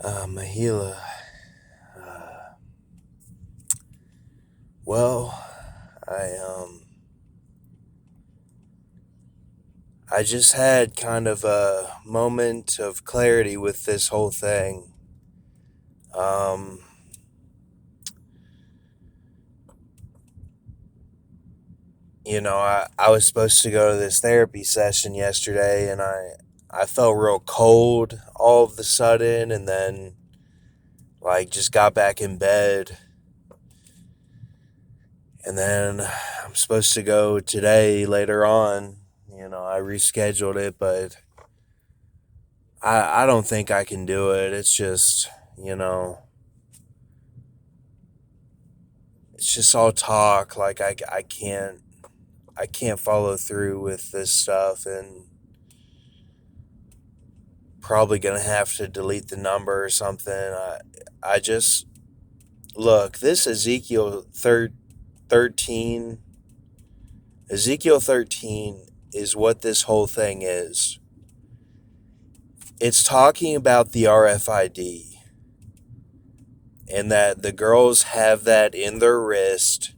Mahila. Uh, well, I I just had kind of a moment of clarity with this whole thing. Um, I was supposed to go to this therapy session yesterday, and I felt real cold all of the sudden, and then like just got back in bed, and then I'm supposed to go today later on. I rescheduled it, but I don't think I can do it. It's just, you know, it's just all talk. Like I can't follow through with this stuff, and probably gonna have to delete the number or something. I just look this Ezekiel 13. Ezekiel 13 is what this whole thing is. It's talking about the RFID and that the girls have that in their wrist,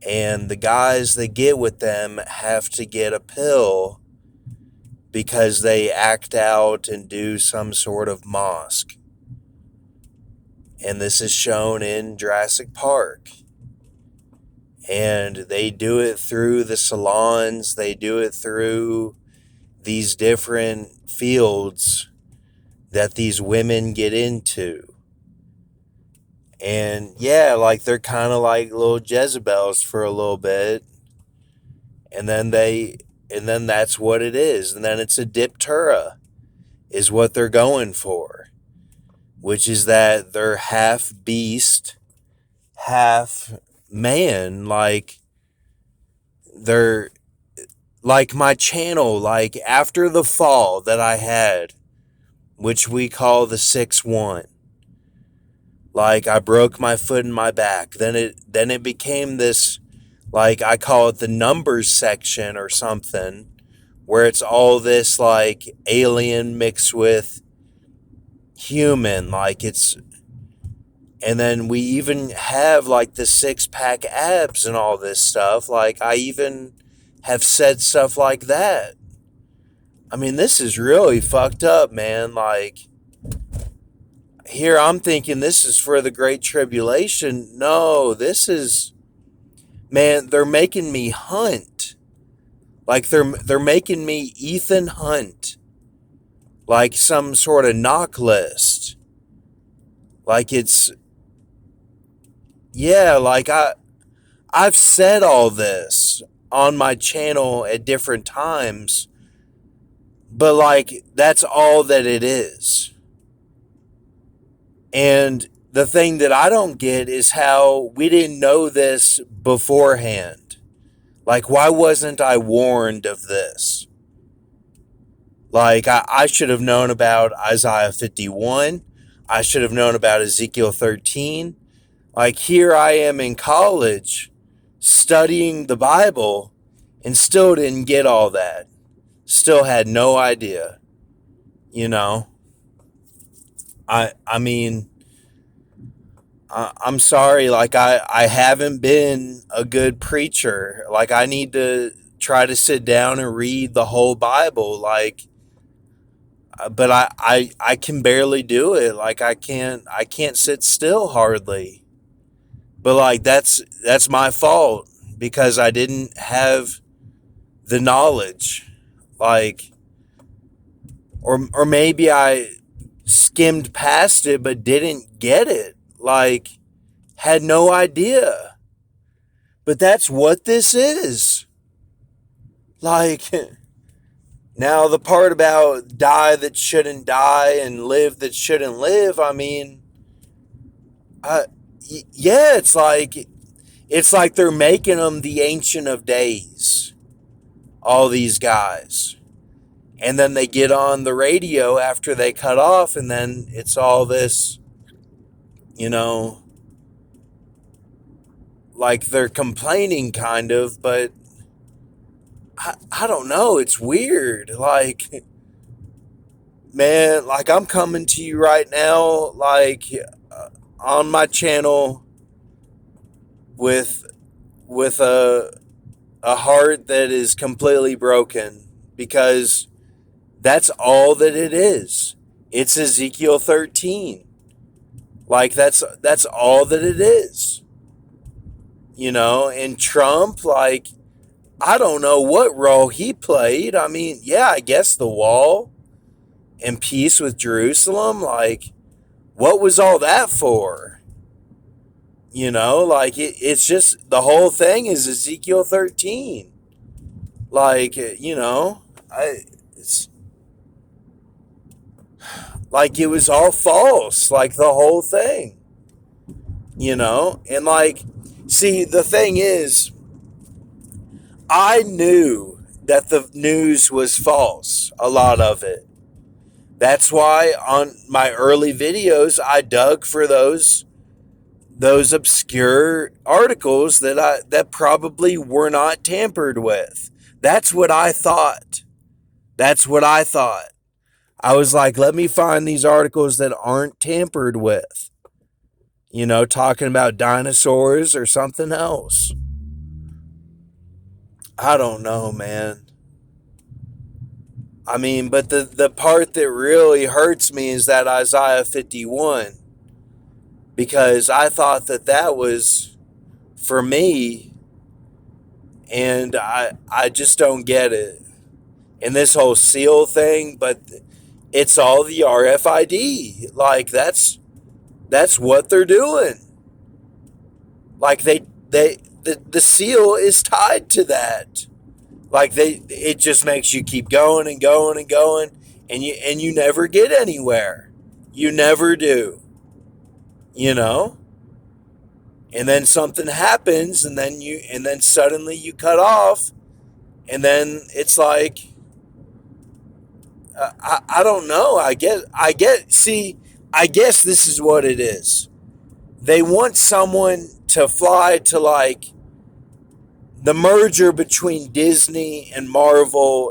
and the guys that get with them have to get a pill because they act out and do some sort of mosque. And this is shown in Jurassic Park. And they do it through the salons, they do it through these different fields that these women get into. And yeah, like they're kind of like little Jezebels for a little bit. And then that's what it is. And then it's a diptura is what they're going for, which is that they're half beast, half man. Like they're like my channel, like after the fall that I had, which we call the 6-1. Like I broke my foot in my back. Then it became this, like I call it the numbers section or something, where it's all this like alien mixed with human, like it's, and then we even have like the 6-pack abs and all this stuff. Like I even have said stuff like that. I mean, this is really fucked up, man. Like here I'm thinking this is for the great tribulation. No, this is, man, they're making me Hunt. Like they're making me Ethan Hunt. Like some sort of knock list. Like it's, yeah, like I've said all this on my channel at different times, but like that's all that it is. And the thing that I don't get is how we didn't know this beforehand. Like, why wasn't I warned of this? Like, I should have known about Isaiah 51. I should have known about Ezekiel 13. Like, here I am in college studying the Bible and still didn't get all that. Still had no idea. You know? I mean, I'm sorry, like I haven't been a good preacher. Like I need to try to sit down and read the whole Bible. Like, but I can barely do it. Like I can't sit still hardly. But like that's my fault because I didn't have the knowledge. Like, or maybe I skimmed past it but didn't get it. Like, had no idea. But that's what this is. Like, now the part about die that shouldn't die and live that shouldn't live, I mean, uh, yeah, it's like they're making them the Ancient of Days, all these guys. And then they get on the radio after they cut off, and then it's all this, you know, like they're complaining kind of, but I don't know. It's weird. Like, man, like I'm coming to you right now, like on my channel with a heart that is completely broken, because that's all that it is. It's Ezekiel 13. Like that's all that it is. And Trump, like, I don't know what role he played. I mean, yeah, I guess the wall and peace with Jerusalem, like, what was all that for? Like, it's just the whole thing is Ezekiel 13. Like, it's like it was all false, like the whole thing, and like, see, the thing is, I knew that the news was false, a lot of it. That's why on my early videos, I dug for those obscure articles that probably were not tampered with. That's what I thought. That's what I thought. I was like, let me find these articles that aren't tampered with. Talking about dinosaurs or something else. I don't know, man. I mean, but the part that really hurts me is that Isaiah 51, because I thought that was for me, and I just don't get it. And this whole seal thing, but it's all the RFID. Like, that's what they're doing. Like, the seal is tied to that. Like, it just makes you keep going and going and going, and you never get anywhere. You never do. And then something happens, and then suddenly you cut off, and then it's like, I don't know. I guess this is what it is. They want someone to fly to, like, the merger between Disney and Marvel